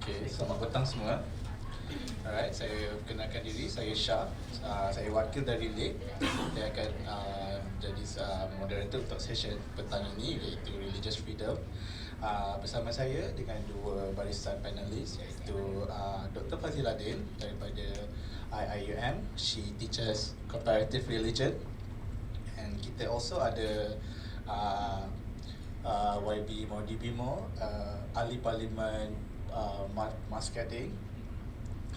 Okay, selamat petang semua. Alright, saya kenalkan diri, saya Shah. Saya wakil dari LIG. Saya akan jadi moderator untuk session petang ini, iaitu Religious Freedom. Bersama saya dengan dua barisan panelis, iaitu Dr. Faziladin daripada IIUM. She teaches comparative religion. And kita also ada YB Maudi Bimo, ahli parlimen Muscadine.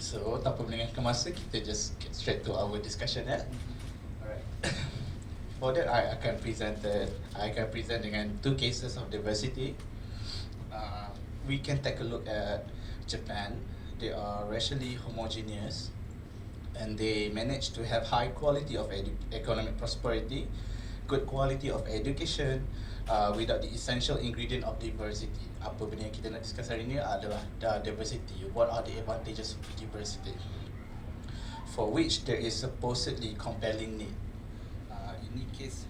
So, tanpa melengahkan masa, kita just get straight to our discussion, ya. Alright. For that, I akan present dengan two cases of diversity. We can take a look at Japan. They are racially homogeneous, and they manage to have high quality of economic prosperity, good quality of education, without the essential ingredient of diversity. Apa benda yang kita nak discuss hari ini adalah diversity. What are the advantages of diversity? For which there is supposedly compelling need. Ini case.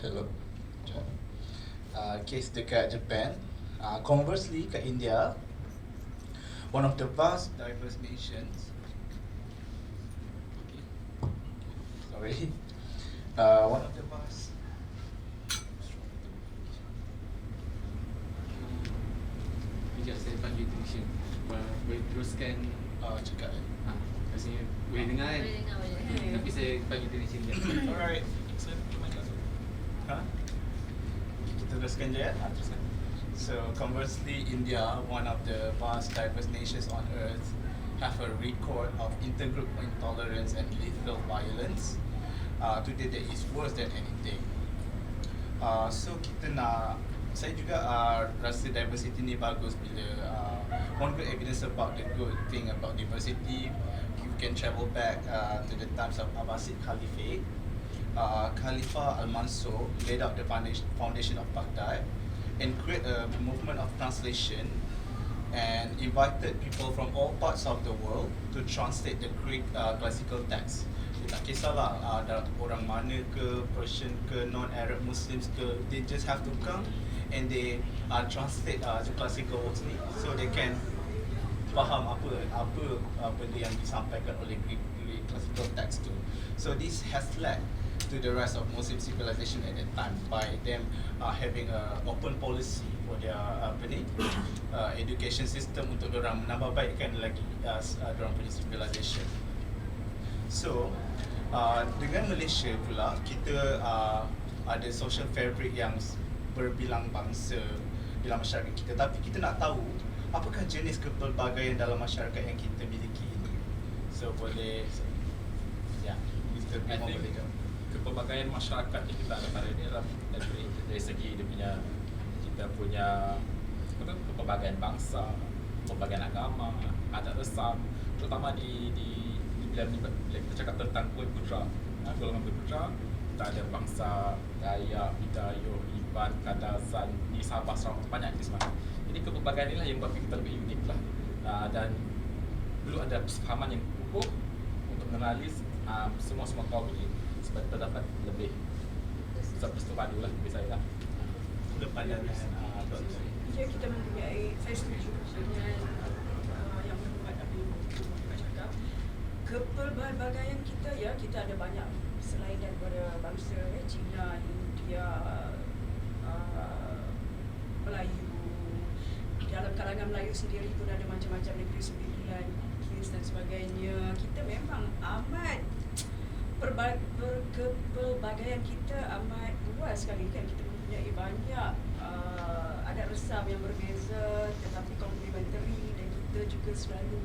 Hello. Case dekat Japan. Conversely, kat India, one of the vast diverse nations. Sorry. One of the vast. Sekejap saya panggil technician. Boleh teruskan Cakap rasanya boleh dengar kan? Boleh dengar, boleh. Tapi saya panggil technician sekejap. Alright. Kita teruskan je, ya? Teruskan. So, conversely, India, one of the vast diverse nations on earth, have a record of intergroup intolerance and lethal violence. Today, that is worse than anything. So, saya juga rasa diversity ni bagus bila one good evidence about the good thing about diversity, you can travel back to the times of Abbasid Caliphate. Khalifah Al-Mansur laid out the foundation of Baghdad and create a movement of translation and invited people from all parts of the world to translate the Greek classical text. Tak kisahlah orang mana ke, Persian ke, non-Arab Muslims ke, they just have to come and they translate the classical works ni, so they can faham apa benda yang disampaikan oleh Greek classical text tu. So this has led to the rise of Muslim civilization at that time by them having a open policy for their education system untuk dorang menambah baikkan lagi dorang punya civilization. So dengan Malaysia pula, kita ada social fabric yang berbilang bangsa dalam masyarakat kita, tapi kita nak tahu apakah jenis kepelbagaian dalam masyarakat yang kita miliki ini. So boleh Mr. Bimo boleh jawab. Kepelbagaian masyarakat yang kita ada pada ni adalah dari segi dia punya, kita punya kepelbagaian bangsa, kepelbagaian agama, adat resam, terutama di bila kita cakap tentang Bumi Putra, golongan Bumi Putra, kita ada bangsa Dayak, Bidayuh, Iban, Kadazan di Sabah, Sarawak, banyak di sana. Jadi kepelbagaian inilah yang buat kita lebih unik lah, dan perlu ada kesepahaman yang kukuh untuk mengenali semua kaum ini supaya kita dapat lebih bersatu padu lah bagi saya lah. Pandangan Ya, kita mempunyai, saya setuju dengan yang berhubungan apa yang kita cakap. Kepelbagaian kita, ya, kita ada banyak selain daripada bangsa Cina, India, Melayu. Dalam kalangan Melayu sendiri pun ada macam-macam negeri sembilan, Kis dan sebagainya. Kita memang amat kepelbagaian kita amat luas sekali kan. Kita mempunyai banyak adat resam yang berbeza tetapi complementary, dan kita juga selalu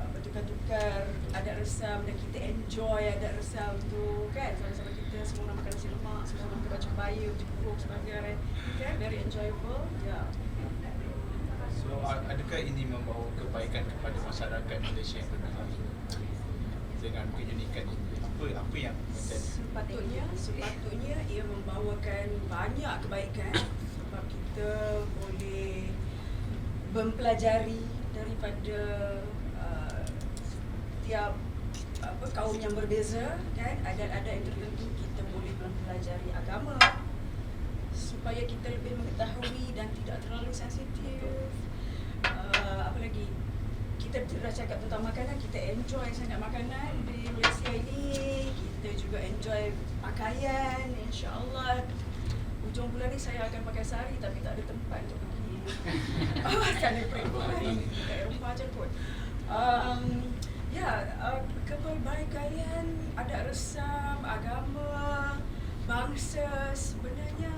bertukar-tukar adat resam dan kita enjoy adat resam tu kan. Sama-sama kita semua nak makan nasi lemak, semua nak baca baya, baca buku sebagainya kan, very enjoyable. Ya. So, adakah ini membawa kebaikan kepada masyarakat Malaysia yang berbeza dengan keunikan ini? Apa yang Sepatutnya ia membawakan banyak kebaikan sebab kita boleh mempelajari daripada tiap kaum yang berbeza kan, adat-adat yang tertentu. Kita boleh mempelajari agama supaya supaya kita lebih mengetahui dan tidak terlalu sensitif. Apa lagi? Kita dah cakap tentang makanan, kita enjoy sangat makanan di Malaysia ini. Kita juga enjoy pakaian, insya-Allah. Hujung bulan ni saya akan pakai sari tapi tak ada tempat untuk pergi. Kerana perempuan kat Eropah je kot. Kepelbagaian, adat resam, agama, bangsa sebenarnya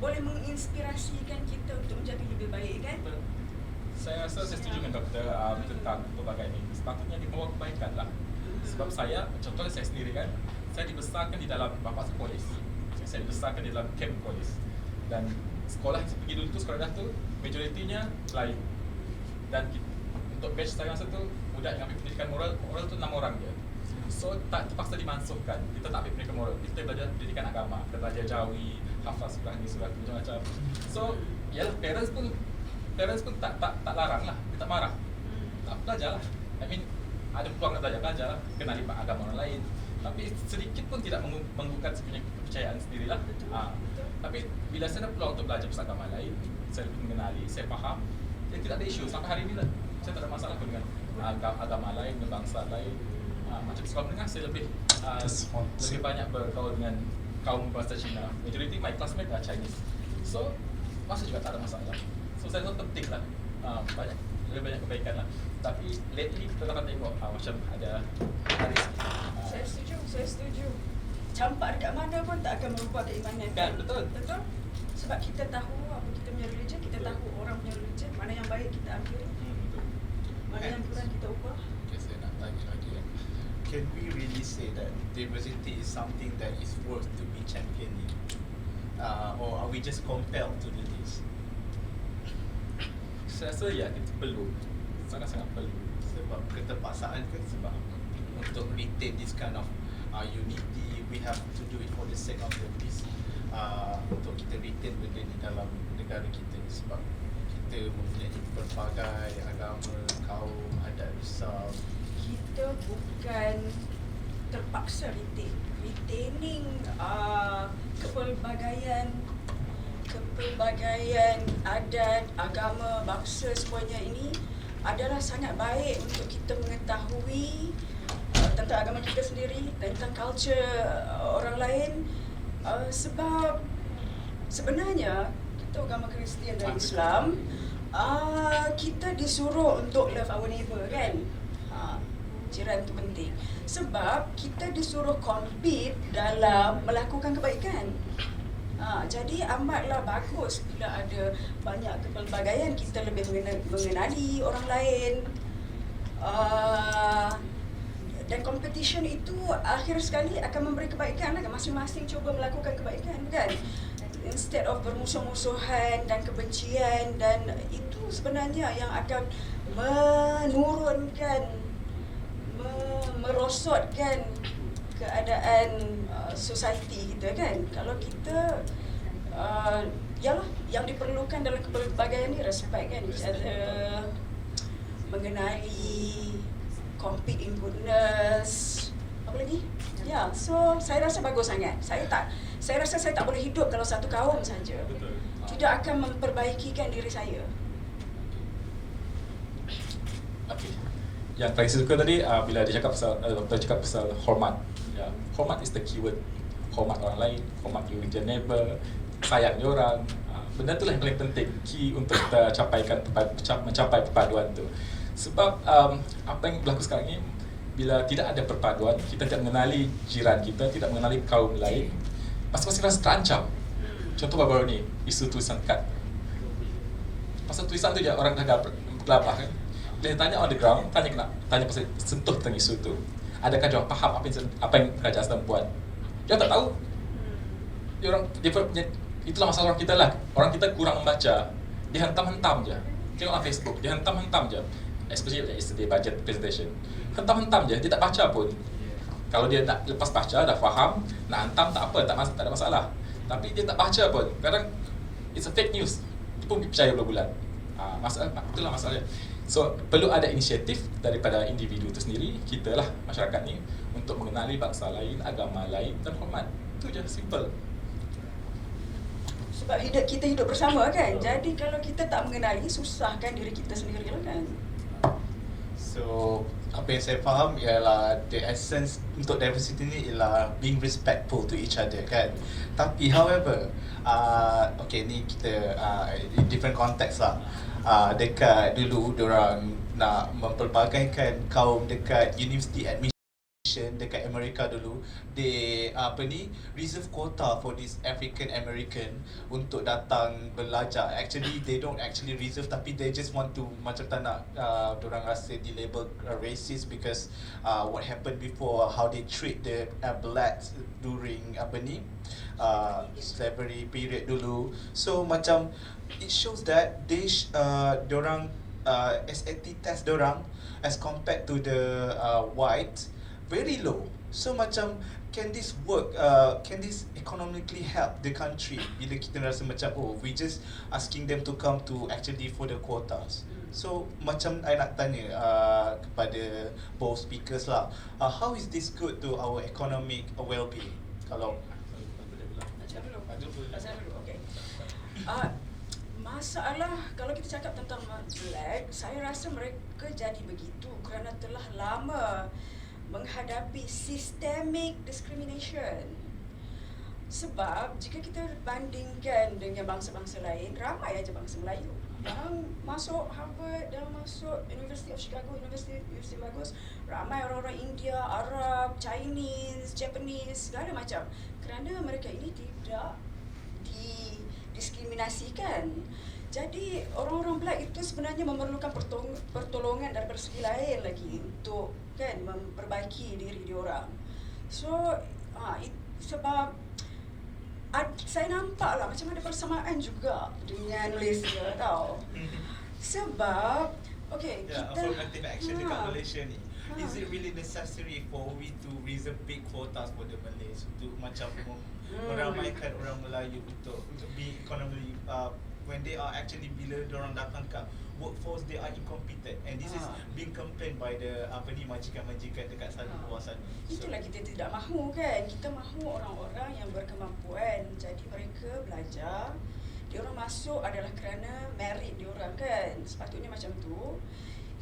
boleh menginspirasikan kita untuk menjadi lebih baik kan? Saya rasa saya setuju dengan doktor tentang pelbagai ini. Sepatutnya dibawa kebaikan lah. Sebab saya, contohnya saya sendiri kan, saya dibesarkan di dalam bapa saya polis. Saya dibesarkan di dalam camp polis. Dan sekolah yang saya pergi dulu tu, sekolah dah tu, majoritinya Melayu. Dan untuk batch saya masa tu, budak yang ambil pendidikan moral tu 6 orang je. So tak terpaksa dimansuhkan. Kita tak ambil pendidikan moral, kita belajar pendidikan agama. Kita belajar jawi, hafal surah ni, surah tu, macam-macam. So, yalah, parents pun tak larang lah, dia tak marah. Tak belajar lah. I mean, ada peluang nak belajar lah, kenali agama orang lain. Tapi sedikit pun tidak menggugurkan sepunya kepercayaan sendirilah. Tapi bila saya ada peluang untuk belajar pasal agama lain, saya lebih mengenali, saya faham, dia tidak ada isu sampai hari ini lah. Saya tak ada masalah pun dengan agama lain, dengan bangsa lain. Macam sekolah menengah saya lebih banyak bergaul dengan kaum bangsa Cina. Majority my classmates are Chinese. So masa juga tak ada masalah. So saya rasa penting lah, lebih banyak kebaikan lah. Tapi lately kita akan tengok macam ada risiko. Saya setuju. Campak dekat mana pun tak akan merubah keimanan. Kan, betul. Sebab kita tahu apa kita punya religion, kita tahu orang punya religion, mana yang baik kita ambil, mana yang kurang kita ubah. Okay, saya nak tanya lagi. Can we really say that diversity is something that is worth to be championed in? Or are we just compelled to do this? Saya rasa ya, kita perlu, sangat-sangat perlu. Sebab keterpaksaan ke sebab untuk retain this kind of unity, we have to do it for the sake of the peace. Untuk kita retain benda ni dalam negara kita ni, sebab kita mempunyai pelbagai agama, kaum, adat resam. Kita bukan terpaksa retaining kepelbagaian adat, agama, bangsa semuanya ini adalah sangat baik untuk kita mengetahui tentang agama kita sendiri, tentang culture orang lain. Sebab sebenarnya kita agama Kristian dan Islam, kita disuruh untuk love our neighbour kan. Jiran tu penting. Sebab kita disuruh compete dalam melakukan kebaikan. Jadi amatlah bagus bila ada banyak kepelbagaian, kita lebih mengenali orang lain. Dan competition itu akhir sekali akan memberi kebaikan, masing-masing cuba melakukan kebaikan kan. Instead of bermusuh-musuhan dan kebencian, dan itu sebenarnya yang akan merosotkan keadaan society kita kan. Kalau kita yalah, yang diperlukan dalam kepelbagaian ni respect kan, each other, mengenali, compete in goodness, apa lagi? Ya, so saya rasa bagus sangat. Saya rasa saya tak boleh hidup kalau satu kaum saja. Betul. Tidak akan memperbaikikan diri saya. Okay. Yang paling saya suka tadi bila dia cakap pasal doktor cakap pasal hormat. Ya, hormat is the keyword. Hormat orang lain, hormat your neighbor, sayang dia orang. Benda itulah yang paling penting, key untuk kita mencapai perpaduan tu. Sebab apa yang berlaku sekarang ni, bila tidak ada perpaduan, kita tidak mengenali jiran kita, tidak mengenali kaum lain, masing-masing rasa terancam. Contoh baru-baru ni, isu tulisan kad. Pasal tulisan tu je orang dah gelabah kan. Bila tanya on the ground, tanya pasal sentuh tentang isu tu, adakah dia orang faham apa yang kerajaan sedang buat? Dia tak tahu. Itulah masalah orang kita lah. Orang kita kurang membaca. Dia hentam-hentam je. Tengoklah Facebook, dia hentam-hentam je. Especially yesterday budget presentation. Hentam-hentam je, dia tak baca pun. Kalau dia nak lepas baca, dah faham, nak hentam tak apa, tak ada masalah. Tapi dia tak baca pun. Kadang it's a fake news. Dia pun percaya bulan-bulan. Itulah masalahnya. So, perlu ada inisiatif daripada individu itu sendiri, kita lah, masyarakat ni, untuk mengenali bangsa lain, agama lain dan hormat. Itu je, simple. sebab kita hidup bersama kan. Jadi kalau kita tak mengenali, susahkan diri kita sendiri lah kan. So apa yang saya faham ialah the essence untuk diversity ni ialah being respectful to each other kan. Tapi however, okay ni kita different context lah. Dekat dulu diorang nak mempelbagaikan kaum dekat university admission dekat Amerika dulu, they reserve quota for this African American untuk datang belajar. Actually they don't actually reserve, tapi they just want to macam tak nak dorang rasa dilabel racist because what happened before, how they treat the blacks during slavery period dulu. So macam it shows that they dorang SAT test dorang as compared to the white very low. So macam can this work, can this economically help the country bila kita rasa macam we just asking them to come to actually for the quotas. So macam I nak tanya kepada both speakers lah, how is this good to our economic well-being? Kalau Azhar dulu, okay. Masalah kalau kita cakap tentang black, saya rasa mereka jadi begitu kerana telah lama menghadapi systemic discrimination. Sebab jika kita bandingkan dengan bangsa-bangsa lain, ramai aja bangsa Melayu yang masuk Harvard, yang masuk University of Chicago, University bagus. Ramai orang-orang India, Arab, Chinese, Japanese, segala macam. Kerana mereka ini tidak didiskriminasikan. Jadi orang-orang black itu sebenarnya memerlukan pertolongan daripada segi lain lagi untuk kan memperbaiki diri diorang. So sebab saya nampak lah macam ada persamaan juga dengan Malaysia tau. Sebab okay, kita affirmative action dekat Malaysia ni, is it really necessary for we to reserve big quotas for the Malays untuk macam meramaikan orang Melayu untuk be economically when they are actually bila diorang datang ke workforce, they are incompetent, and this is being complained by the majikan-majikan dekat sana luar sana. Itulah kita tidak mahu kan. Kita mahu orang-orang yang berkemampuan. Jadi mereka belajar, diorang masuk adalah kerana merit diorang kan. Sepatutnya macam tu.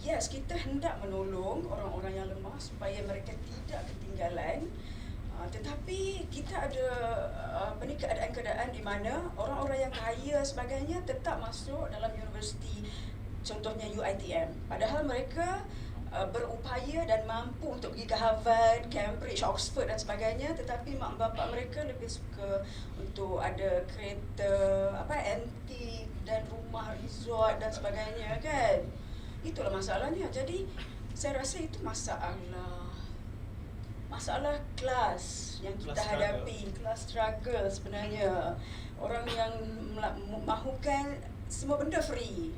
Yes, kita hendak menolong orang-orang yang lemah supaya mereka tidak ketinggalan. Tetapi kita ada keadaan-keadaan di mana orang-orang yang kaya sebagainya tetap masuk dalam universiti, contohnya UiTM. Padahal mereka berupaya dan mampu untuk pergi ke Harvard, Cambridge, Oxford dan sebagainya, tetapi mak bapak mereka lebih suka untuk ada kereta antik dan rumah resort dan sebagainya kan. Itulah masalahnya. Jadi saya rasa itu masalah kelas yang kita hadapi, kelas struggle sebenarnya. Orang yang mahukan semua benda free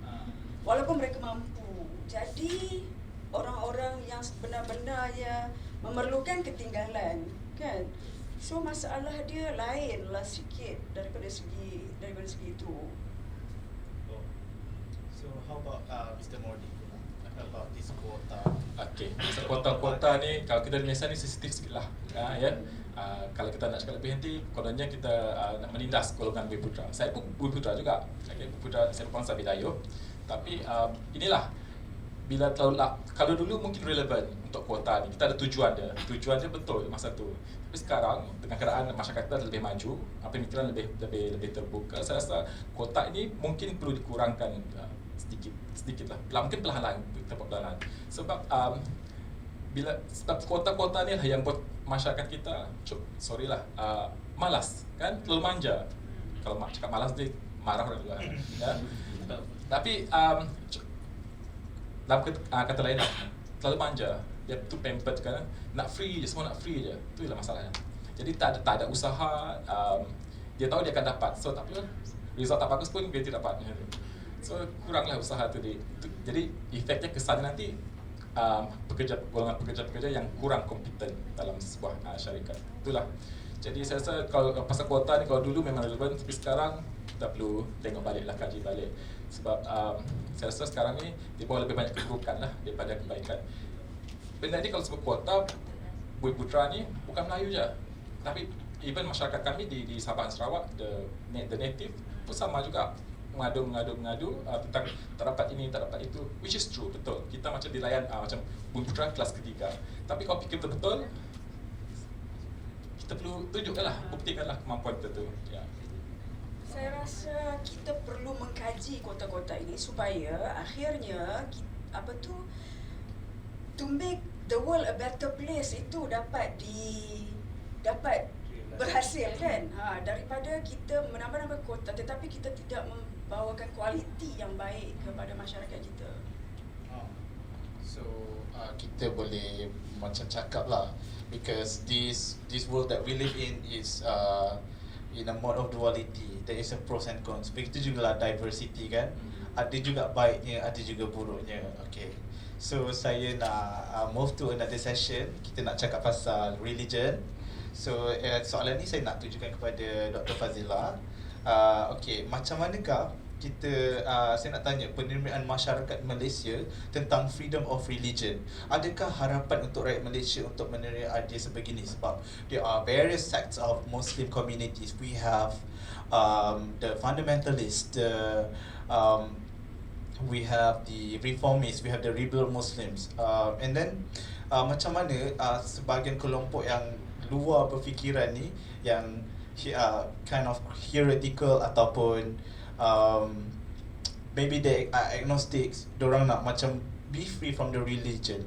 walaupun mereka mampu. Jadi orang-orang yang benar-benar yang memerlukan ketinggalan kan. So masalah dia lainlah sikit daripada segi itu. So how about Mr. Mordi about this quota? Okay, so kuota-kuota ni kalau kita di Malaysia ni sensitif sikit lah ya. Kalau kita nak cakap lebih nanti, kononnya kita nak menindas golongan Bumi Putra. Saya pun Bumi Putra juga, Bumi Putra, saya bangsa Bidayuh. Tapi inilah, bila kalau dulu mungkin relevan untuk kuota ni, kita ada tujuan dia betul masa tu. Tapi sekarang dengan keadaan masyarakat kita lebih maju, pemikiran lebih terbuka, saya rasa kuota ini mungkin perlu dikurangkan sedikit lah. Mungkin perlahan-lahan, sebab sebab kuota-kuota ni lah yang buat masyarakat kita malas kan, terlalu manja. Kalau cakap malas dia marah orang luar ya. Tapi dalam kata lain lah, terlalu manja, dia tu pampered kan, nak free je, semua nak free je. Itulah masalahnya. Jadi tak ada usaha, dia tahu dia akan dapat, so tapi result tak bagus pun dia tidak dapat. So kuranglah usaha tu. Jadi efeknya kesannya nanti golongan pekerja-pekerja yang kurang kompeten dalam sebuah syarikat. Itulah. Jadi saya rasa kalau pasal kuota ni, kalau dulu memang relevan, tapi sekarang kita perlu tengok balik lah, kaji balik. Sebab saya rasa sekarang ni dia bawa lebih banyak keburukan lah daripada kebaikan. Benda ni kalau sebut kuota, Bumi Putra ni bukan Melayu je, tapi even masyarakat kami di Sabah dan Sarawak, the native pun sama juga, mengadu tentang tak dapat ini, tak dapat itu, which is true, betul. Kita macam dilayan macam Bumi Putra kelas ketiga. Tapi kalau fikir betul-betul, kita perlu tunjukkanlah, buktikanlah kemampuan kita tu. Ya. Saya rasa kita perlu mengkaji kota-kota ini supaya akhirnya to make the world a better place itu dapat berhasil kan. Daripada kita menambah-nambah kota tetapi kita tidak membawakan kualiti yang baik kepada masyarakat kita. So kita boleh macam cakap lah, because this world that we live in is in a mode of duality. There is a pros and cons. Begitu juga lah diversity kan. Ada juga baiknya, ada juga buruknya. Okay. So saya nak move to another session. Kita nak cakap pasal religion. So soalan ni saya nak tunjukkan kepada Dr. Fazila. Okay, macam manakah kita, saya nak tanya penerimaan masyarakat Malaysia tentang freedom of religion. Adakah harapan untuk rakyat Malaysia untuk menerima idea sebegini? Sebab there are various sects of Muslim communities. We have the fundamentalists, we have the reformists, we have the rebel Muslims, and then macam mana sebahagian kelompok yang luar berfikiran ni, yang kind of heretical ataupun maybe they are agnostics, diorang nak macam be free from the religion.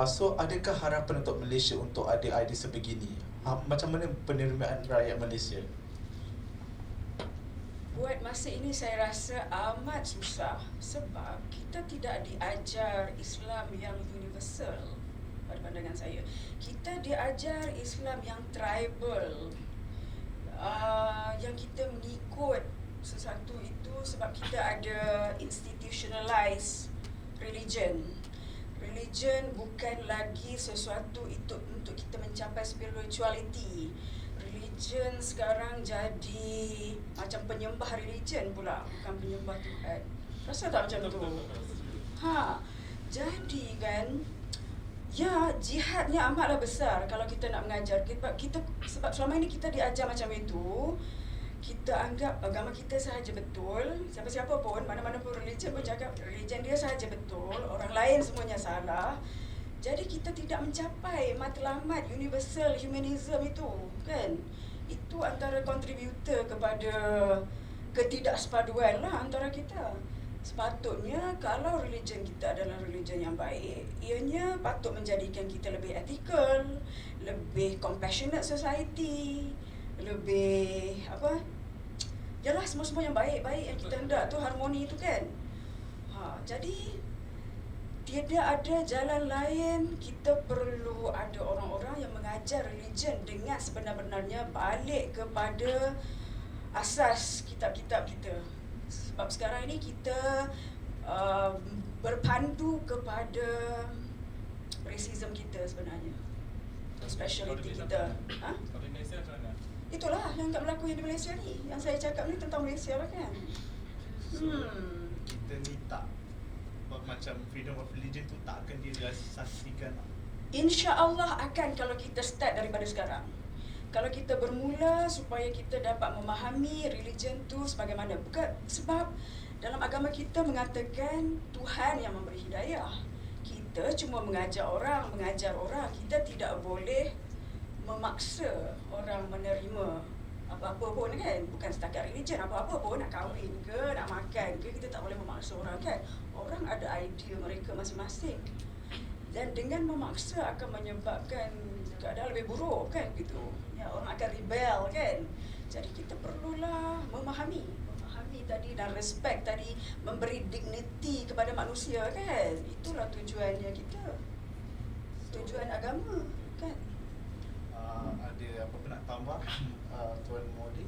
So adakah harapan untuk Malaysia untuk ada idea sebegini? Macam mana penerimaan rakyat Malaysia? Buat masa ini saya rasa amat susah sebab kita tidak diajar Islam yang universal pada pandangan saya. Kita diajar Islam yang tribal, yang kita mengikut sesuatu itu sebab kita ada institutionalized religion. Religion bukan lagi sesuatu itu untuk kita mencapai spirituality. Religion sekarang jadi macam penyembah religion pula, bukan penyembah Tuhan. Rasa tak macam tu? Jadi kan, ya, jihadnya amatlah besar kalau kita nak mengajar. Sebab selama ini kita diajar macam itu. Kita anggap agama kita sahaja betul. Siapa-siapa pun, mana-mana pun religion pun cakap religion dia sahaja betul, orang lain semuanya salah. Jadi kita tidak mencapai matlamat universal humanism itu, kan? Itu antara kontributor kepada ketidaksepaduan lah antara kita. Sepatutnya kalau religion kita adalah religion yang baik, ianya patut menjadikan kita lebih ethical, lebih compassionate society, lebih yalah semua-semua yang baik-baik yang kita hendak tu, harmoni tu kan. Jadi tidak ada jalan lain. Kita perlu ada orang-orang yang mengajar religion dengan sebenar-benarnya, balik kepada asas kitab-kitab kita. Sebab sekarang ini kita berpandu kepada racism kita sebenarnya, speciality kita. Kalau di Malaysia macam mana? Itulah yang tak berlaku yang di Malaysia ni. Yang saya cakap ni tentang Malaysia lah kan. Kita ni tak macam freedom of religion tu tak akan direalisasikan. InsyaAllah akan kalau kita start daripada sekarang. Kalau kita bermula supaya kita dapat memahami religion tu sebagaimana. Bukan sebab dalam agama kita mengatakan Tuhan yang memberi hidayah. Kita cuma mengajar orang. Kita tidak boleh memaksa orang menerima apa-apa pun kan. Bukan setakat religion, apa-apa pun, nak kahwin ke, nak makan ke, kita tak boleh memaksa orang kan. Orang ada idea mereka masing-masing. Dan dengan memaksa akan menyebabkan keadaan lebih buruk kan gitu. Ya, orang akan rebel kan. Jadi kita perlulah memahami tadi dan respect tadi, memberi dignity kepada manusia kan. Itulah tujuannya kita. Tujuan agama kan. Ada apa-apa nak tambah Tuan Modi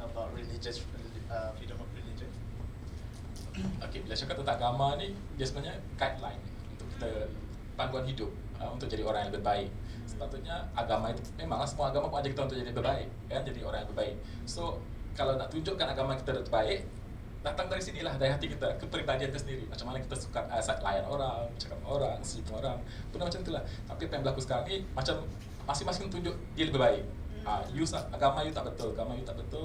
about religious freedom of religion? Okay, bila cakap tentang agama ni, dia sebenarnya guideline untuk kita, panduan hidup untuk jadi orang yang lebih baik. Sepatutnya agama itu, memanglah semua agama pun ajar kita untuk jadi lebih baik, kan? Jadi orang yang lebih baik. So, kalau nak tunjukkan agama kita lebih baik, datang dari sinilah, dari hati kita, kepribadian kita sendiri. Macam mana kita suka layan orang, cakap dengan orang, senyum orang, benda macam itulah. Tapi apa yang berlaku sekarang ni, macam masing-masing tunjuk dia lebih baik. Agama you tak betul, agama I betul.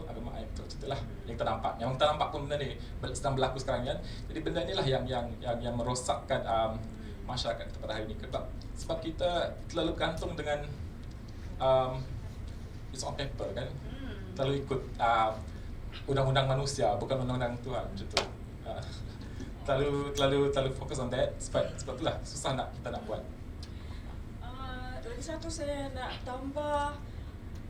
Itulah yang ternampak. Yang ternampak pun benda ni sedang berlaku sekarang kan. Jadi benda inilah yang merosakkan masyarakat kita pada hari ini. Sebab kita terlalu gantung dengan it's on paper kan. Terlalu ikut undang-undang manusia, bukan undang-undang Tuhan macam tu. Terlalu fokus on that. Sebab itulah susah kita nak buat. Lagi satu saya nak tambah,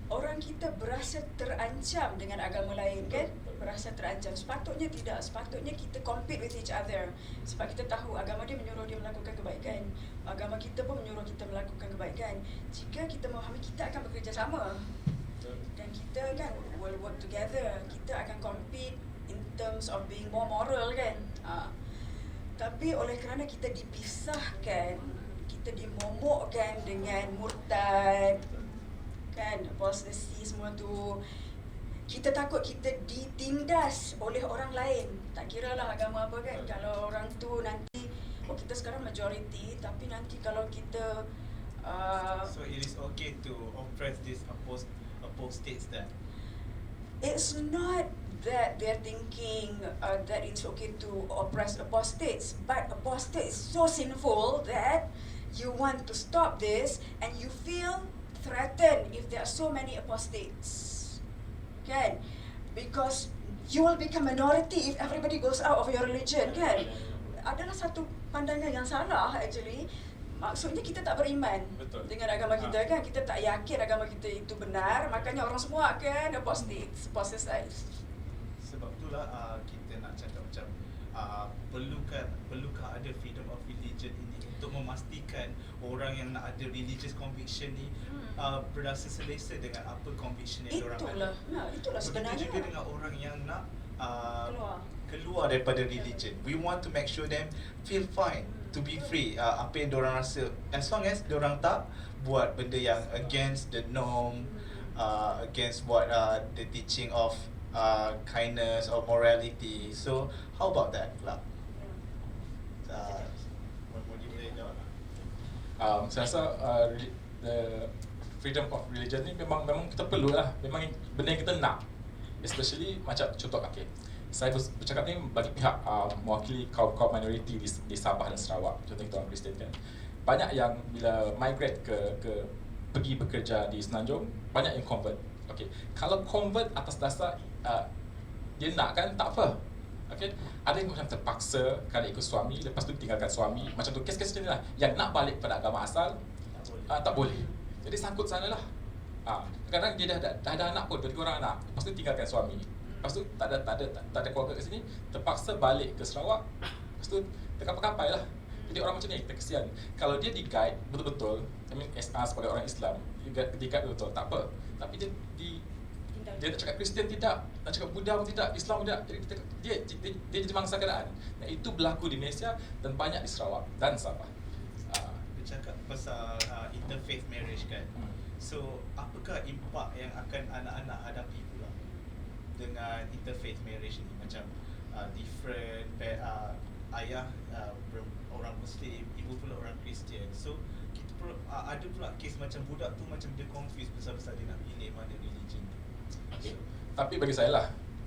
orang kita berasa terancam dengan agama lain kan? Berasa terancam. Sepatutnya tidak. Sepatutnya kita compete with each other. Sebab kita tahu agama dia menyuruh dia melakukan kebaikan. Agama kita pun menyuruh kita melakukan kebaikan. Jika kita memahami, kita akan bekerjasama. Dan kita kan will work together. Kita akan compete in terms of being more moral kan. Tapi oleh kerana kita dipisahkan, kita dimomokkan dengan murtad kan, apostasy semua tu, kita takut kita ditindas oleh orang lain. Tak kira lah agama apa kan. Kalau orang tu nanti, kita sekarang majority, tapi nanti kalau kita So it is okay to oppress these apostates then? It's not that they're thinking that it's okay to oppress apostates, but apostate is so sinful that you want to stop this and you feel threatened if there are so many apostates, kan? Because you will become minority if everybody goes out of your religion, kan? Adalah satu pandangan yang salah actually. Maksudnya kita tak beriman. Betul. Dengan agama kita kan, kita tak yakin agama kita itu benar, makanya orang semua akan apostatize. Sebab itulah kita nak cakap macam perlukah ada freedom of religion ini untuk memastikan orang yang nak ada religious conviction ni berasa selesa dengan apa conviction yang diorang ada. Itulah sebenarnya. Begitu juga dengan orang yang nak keluar daripada religion. We want to make sure them feel fine to be free. Apa yang diorang rasa, as long as diorang tak buat benda yang against the norm, against what the teaching of kindness or morality. So how about that pula? Saya rasa the freedom of religion ni memang kita perlu lah. Memang benda yang kita nak. Especially macam contoh, saya bercakap ni bagi pihak mewakili kaum minoriti di Sabah dan Sarawak. Contoh kita orang Kristian kan. Banyak yang bila migrate ke pergi bekerja di Semenanjung, banyak yang convert. Kalau convert atas dasar dia nak kan, tak apa. Ada yang macam terpaksa kerana ikut suami, lepas tu tinggalkan suami. Macam tu kes-kes macam ni lah. Yang nak balik pada agama asal tak boleh. Jadi sangkut sana lah. Kadang dia dah ada anak pun, 2-3 orang anak. Lepas tu tinggalkan suami. Lepas tu tak ada keluarga kat sini, terpaksa balik ke Sarawak. Lepas tu terkapai-kapai lah. Jadi orang macam ni kita kesian. Kalau dia di-guide betul-betul, sebagai orang Islam, di-guide betul-betul, tak apa. Tapi dia nak cakap Kristian tidak, nak cakap Buddha pun tidak, Islam pun tidak. Jadi dia jadi mangsa keadaan. Dan itu berlaku di Malaysia dan banyak di Sarawak dan Sabah. Bercakap pasal interfaith marriage kan. So apakah impak yang akan anak-anak hadapi pula dengan interfaith marriage ni? Macam different ayah orang Muslim, ibu pula orang Kristian. So kita ada pula kes macam budak tu macam dia confused besar-besar dia nak pilih mana religion. Tapi bagi saya lah,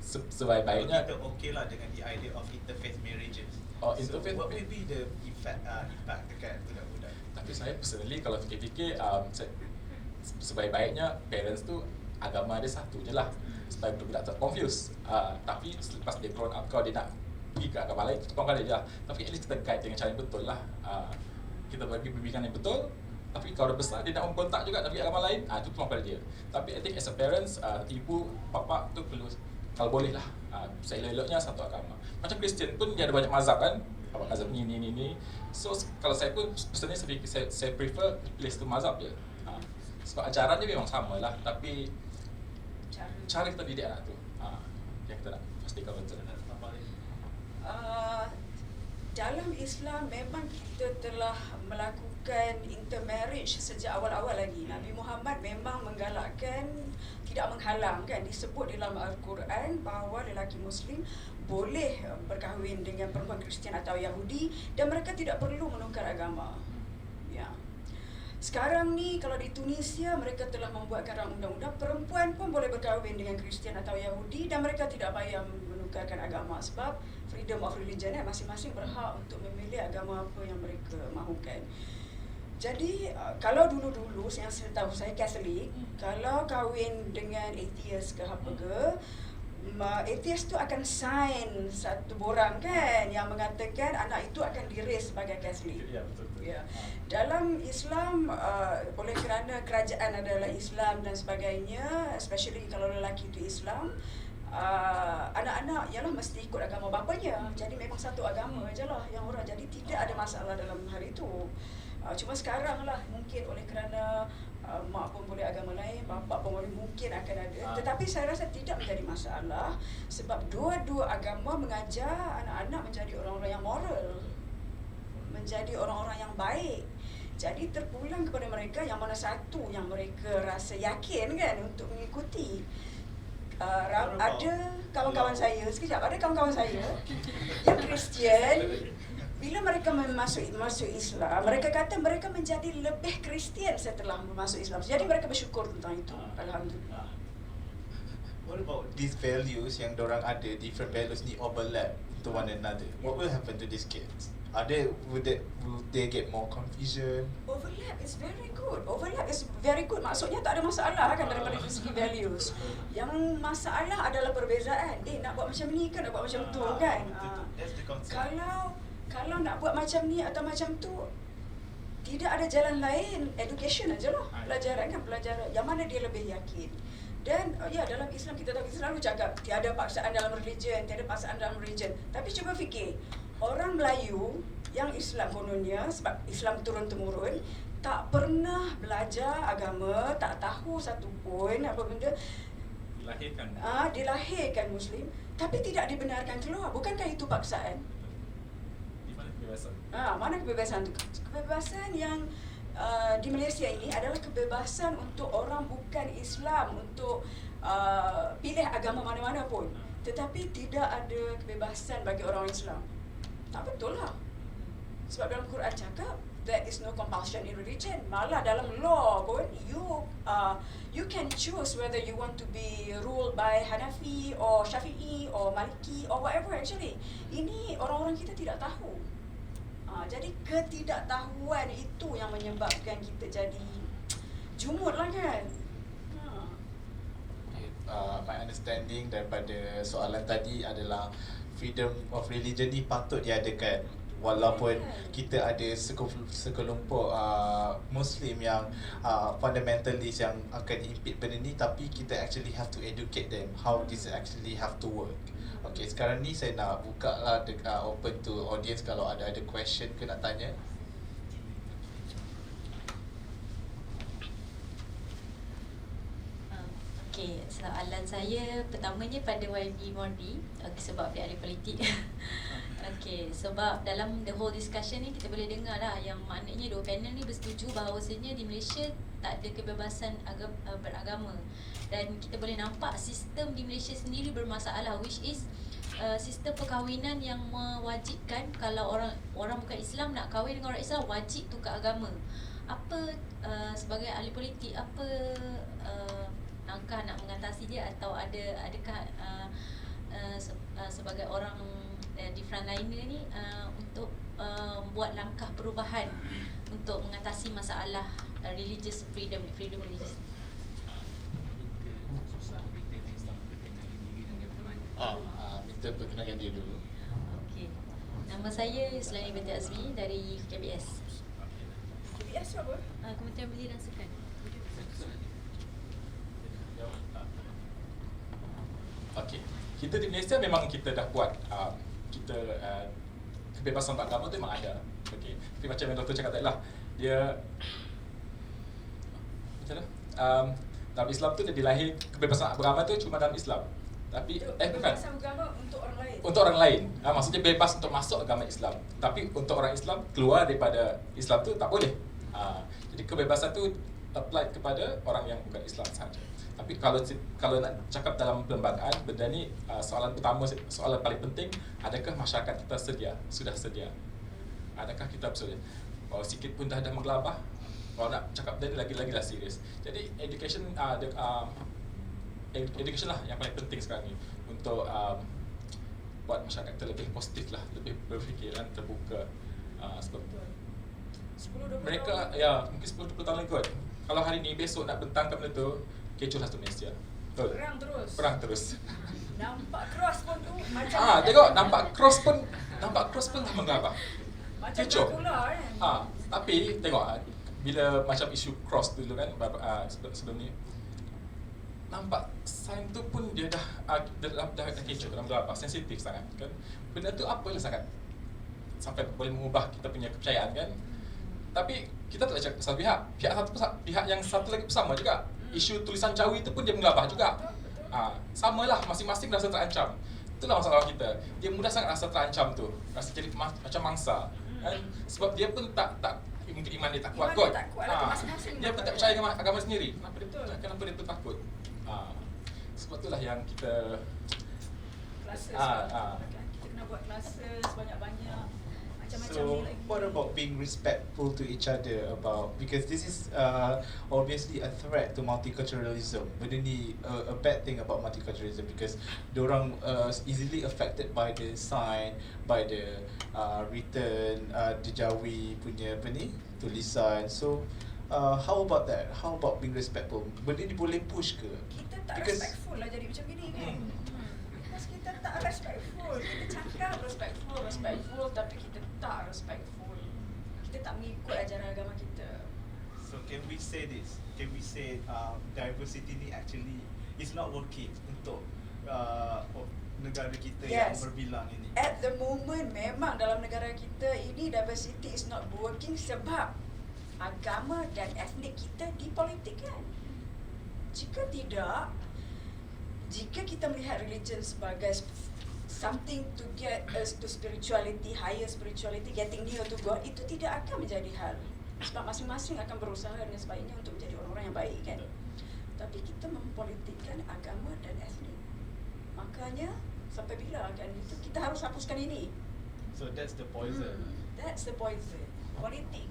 sebaik-baiknya kita okay lah dengan the idea of interfaith marriages. Interfaith, so what will be the impact dekat budak-budak? Tapi saya personally kalau fikir-fikir, sebaik-baiknya parents tu agama dia satu je lah, supaya budak-budak tak confused. Tapi selepas dia grown up, kalau dia nak pergi ke agama lain, tukang kali je lah. Tapi at least kita guide dengan cara yang betul lah. Kita bagi bimbingan yang betul. Tapi kalau dah besar, dia nak membentak juga nak pergi agama lain, itu peluang pada dia. Tapi I think as a parents, ibu, bapa tu perlu, kalau boleh lah, seelok-eloknya satu agama. Macam Kristian pun dia ada banyak mazhab kan, mazhab ni. So kalau saya pun personally saya prefer pilih satu mazhab je. Sebab ajaran dia memang sama lah, tapi cara kita didik anak tu yang kita nak pastikan betul. Dalam Islam memang kita telah melakukan intermarriage sejak awal-awal lagi. Nabi Muhammad memang menggalakkan, tidak menghalang kan. Disebut dalam Al-Quran bahawa lelaki Muslim boleh berkahwin dengan perempuan Kristian atau Yahudi dan mereka tidak perlu menukar agama. Ya. Sekarang ni kalau di Tunisia mereka telah membuatkan undang-undang perempuan pun boleh berkahwin dengan Kristian atau Yahudi dan mereka tidak payah menukarkan agama sebab freedom of religion, masing-masing berhak untuk memilih agama apa yang mereka mahukan. Jadi kalau dulu-dulu yang saya tahu, saya Katolik, kalau kahwin dengan atheist ke apa ke, atheist tu akan sign satu borang kan yang mengatakan anak itu akan diraise sebagai Katolik. Ya, betul. Ya. Dalam Islam, oleh kerana kerajaan adalah Islam dan sebagainya, especially kalau lelaki itu Islam, anak-anak ialah mesti ikut agama bapanya. Jadi memang satu agama je lah yang orang, jadi tidak ada masalah dalam hal itu. Cuma sekarang lah mungkin oleh kerana mak pun boleh agama lain, bapa pun boleh, mungkin akan ada. Tetapi saya rasa tidak menjadi masalah sebab dua-dua agama mengajar anak-anak menjadi orang-orang yang moral, menjadi orang-orang yang baik. Jadi terpulang kepada mereka yang mana satu yang mereka rasa yakin kan untuk mengikuti. Ada kawan-kawan saya, ada kawan-kawan saya yang Kristian, bila mereka masuk Islam, mereka kata mereka menjadi lebih Kristian setelah masuk Islam. Jadi mereka bersyukur tentang itu. Alhamdulillah. What about these values yang dorang ada, different values ni overlap to one another? What will happen to these kids? Will they get more confusion? Overlap is very good. Overlap is very good. Maksudnya tak ada masalah kan daripada segi values. Yang masalah adalah perbezaan. Nak buat macam ni kan, nak buat macam tu kan. That's the concept. Kalau nak buat macam ni atau macam tu, tidak ada jalan lain. Education aja lah. Pelajaran kan, pelajaran. Yang mana dia lebih yakin. Dan dalam Islam kita tahu, kita selalu cakap tiada paksaan dalam religion, tiada paksaan dalam religion. Tapi cuba fikir, orang Melayu yang Islam kononnya, sebab Islam turun-temurun, tak pernah belajar agama, tak tahu satu pun apa benda. Dilahirkan Muslim, tapi tidak dibenarkan keluar. Bukankah itu paksaan? Di mana kebebasan? Mana kebebasan itu? Kebebasan yang di Malaysia ini adalah kebebasan untuk orang bukan Islam untuk pilih agama mana-mana pun. Tetapi tidak ada kebebasan bagi orang Islam. Tak betul lah. Sebab dalam Quran cakap there is no compulsion in religion. Malah dalam law pun you can choose whether you want to be ruled by Hanafi or Syafi'i or Maliki or whatever actually. Ini orang-orang kita tidak tahu. Jadi ketidaktahuan itu yang menyebabkan kita jadi jumut lah kan. My understanding daripada soalan tadi adalah freedom of religion ni patut diadakan walaupun kita ada sekelompok Muslim yang fundamentalist yang akan impede benda ni, tapi kita actually have to educate them how this actually have to work. Okay, sekarang ni saya nak buka lah open to audience kalau ada question ke nak tanya. Okay, soalan saya pertamanya pada YB Mordi, sebab dia ahli politik. Okay, sebab dalam the whole discussion ni kita boleh dengar lah yang maknanya dua panel ni bersetuju bahawasanya di Malaysia tak ada kebebasan beragama. Dan kita boleh nampak sistem di Malaysia sendiri bermasalah, which is sistem perkahwinan yang mewajibkan kalau orang bukan Islam nak kahwin dengan orang Islam wajib tukar agama. Apa sebagai ahli politik, apa langkah nak mengatasi dia, atau adakah sebagai orang di frontliner ni untuk buat langkah perubahan untuk mengatasi masalah religious freedom religious? Minta perkenalkan dia dulu. Okey. Nama saya Sulaiman binti Azmi dari KBS. KBS apa? Kementerian Belia dan Sukan. Okey. Kita di Malaysia memang kita dah buat kebebasan beragama tu memang ada. Okey. Tapi macam yang doktor cakap tadi lah, dia macam mana? Dalam Islam tu dia dilahir kebebasan beragama tu cuma dalam Islam. Tapi bukan. Kebebasan agama untuk orang lain. Untuk orang lain. Maksudnya bebas untuk masuk agama Islam. Tapi untuk orang Islam keluar daripada Islam tu tak boleh. Jadi kebebasan tu apply kepada orang yang bukan Islam sahaja. Tapi kalau nak cakap dalam perlembagaan, benda ni soalan pertama, soalan paling penting, adakah masyarakat kita sudah sedia? Adakah kita bersedia? Sikit pun dah ada menggelabah, Kalau nak cakap dia lagi-lagi lah serius. Jadi education education lah yang paling penting sekarang ni untuk buat masyarakat kita lebih positif lah, lebih berfikiran terbuka. Sebab 10-20 mereka tahun. ya mungkin 10-20 tahun lagi kot. Kalau hari ni besok nak bentang kat benda tu, kecoh lah tu Malaysia. Betul. Perang terus. Nampak cross pun tu macam Tengok nampak cross pun tak mengapa. macam kecoh. Dracula kan. Tapi tengok bila macam isu cross dulu kan sebelum ni, nampak sign tu pun dia dah kecoh dalam apa, sensitif sangat kan. Benda tu apalah sangat sampai boleh mengubah kita punya kepercayaan kan. Tapi kita tak boleh cakap pasal pihak yang satu lagi sama juga. Isu tulisan Jawi tu pun dia mengubah juga. Samalah, masing-masing rasa terancam. Itulah masalah kita. Dia mudah sangat rasa terancam tu, rasa jadi macam mangsa kan? Sebab dia pun tak mungkin iman dia tak kuat Iman kot. dia tak kuat lah, masing-masing Dia pun tak tak kuat. percaya dengan agama sendiri. Betul. Kenapa dia pun takut? Sebab itulah yang kita Classes Ah, kan. Kita kena buat classes banyak-banyak macam-macam So ni lagi. what about being respectful to each other about, because this is obviously a threat to multiculturalism. Benda ni a bad thing about multiculturalism because diorang easily affected by the sign, by the written the Jawi punya apa ni tulisan. So how about that? How about being respectful? Benda ni boleh push ke? Kita tak Because- respectful lah jadi macam gini kan. Because kita tak respectful. Kita cakap respectful tapi kita tak respectful. Kita tak mengikut ajaran agama kita. So can we say this? Can we say diversity ni actually is not working untuk negara kita yang Yes. berbilang ini? At the moment memang dalam negara kita ini diversity is not working sebab agama dan etnik kita dipolitikkan. Jika tidak, jika kita melihat religion sebagai something to get us to spirituality, higher spirituality, getting near to God, itu tidak akan menjadi hal. Sebab masing-masing akan berusaha dengan sebaiknya untuk menjadi orang-orang yang baik kan. Tapi kita mempolitikkan agama dan etnik. Makanya sampai bila kan itu kita harus hapuskan ini. So that's the poison. That's the poison. Politik.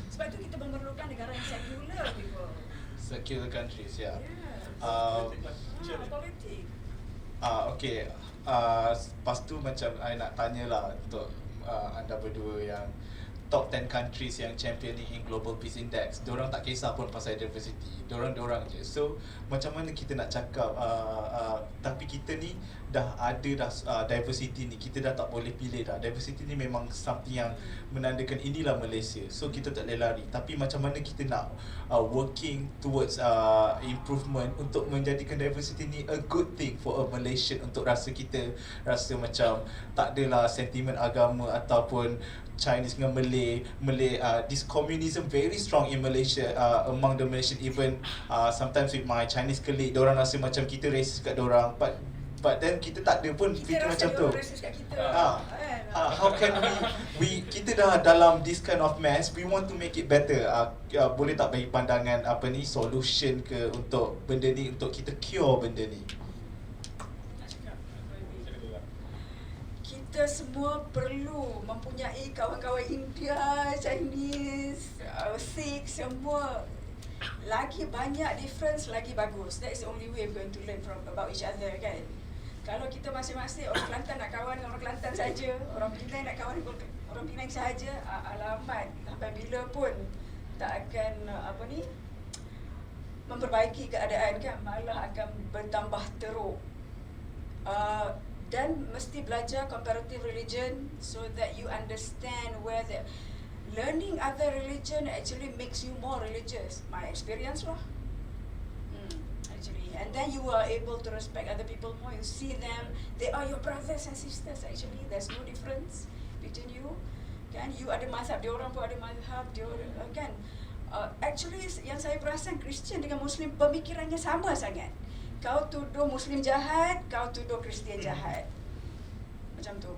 Sebab itu kita memerlukan negara yang sekular people. Secular countries, yeah. Yeah. Politik. Okay. Lepas tu macam I nak tanya lah untuk anda berdua yang top 10 countries yang championing in Global Peace Index. Diorang tak kisah pun pasal diversity. Diorang je. So macam mana kita nak cakap tapi kita ni dah ada diversity ni. Kita dah tak boleh pilih dah. Diversity ni memang something yang menandakan inilah Malaysia. So kita tak boleh lari. Tapi macam mana kita nak working towards improvement untuk menjadikan diversity ni a good thing for a Malaysian, untuk rasa macam tak adalah sentimen agama ataupun Chinese dengan Malay this communism very strong in Malaysia, among the Malaysian. Even sometimes with my Chinese colleague, diorang rasa macam kita racist kat diorang, but then kita tak ada pun Kita fikir rasa macam dia tu. orang racist kat kita. Kan? How can we kita dah dalam this kind of mess, we want to make it better. Boleh tak bagi pandangan solution ke untuk benda ni, untuk kita cure benda ni? Nak cakap apa lagi? Kita semua perlu mempunyai kawan-kawan India, Chinese, Sikh, semua. Lagi banyak difference, lagi bagus. That is the only way we're going to learn from about each other kan. Kalau kita masing-masing, orang Kelantan nak kawan dengan orang Kelantan saja, orang Penang nak kawan dengan orang Penang sahaja, alamat sampai bila pun tak akan memperbaiki keadaan kan, malah akan bertambah teruk. Dan mesti belajar comparative religion so that you understand where the learning other religion actually makes you more religious. My experience lah. Actually, and then you are able to respect other people more. You see them, they are your brothers and sisters. Actually, there's no difference between you. Kan, you ada mazhab, dia orang pun ada mazhab, dia orang, kan. Actually, yang saya perasan Kristian dengan Muslim pemikirannya sama sangat. Kau tuduh Muslim jahat, kau tuduh Kristian jahat. Macam tu.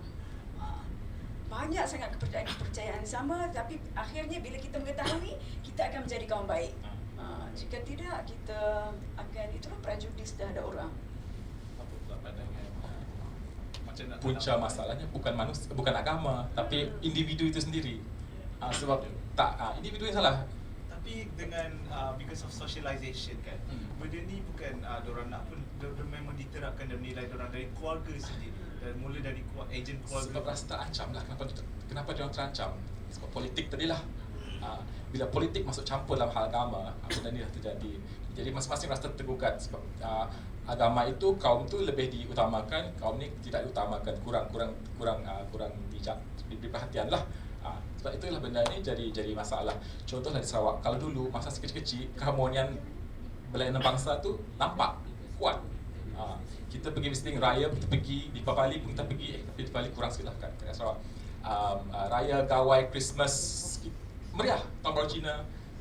Banyak sangat kepercayaan sama, tapi akhirnya bila kita mengetahui, kita akan menjadi kawan baik. Jika tidak, kita akan, itulah prejudis dah ada orang. apa pula pandangan Macam nak punca tanam- masalahnya bukan agama, tapi individu itu sendiri. Sebab tak individu yang salah. Tapi Tapi dengan because of socialization kan, benda ni bukan diorang nak pun, diorang memang diterapkan dan nilai diorang dari keluarga sendiri, dan mula dari ejen keluarga. Sebab rasa terancam lah. Kenapa dia orang terancam? Sebab politik tadilah. Bila politik masuk campur dalam hal agama, benda ni dah terjadi. Jadi masing-masing rasa tergugat sebab agama itu kaum tu lebih diutamakan, kaum ni tidak diutamakan, kurang diberi perhatian lah. Sebab itulah benda ni jadi masalah. Contohlah di Sarawak, kalau dulu masa kecil-kecil keharmonian berlainan bangsa tu nampak kuat. Kita pergi visiting raya, kita pergi di Bali pun kita pergi, tapi di Bali kurang sikit lah kat Sarawak. Raya, gawai, Christmas meriah, tahun baru Cina.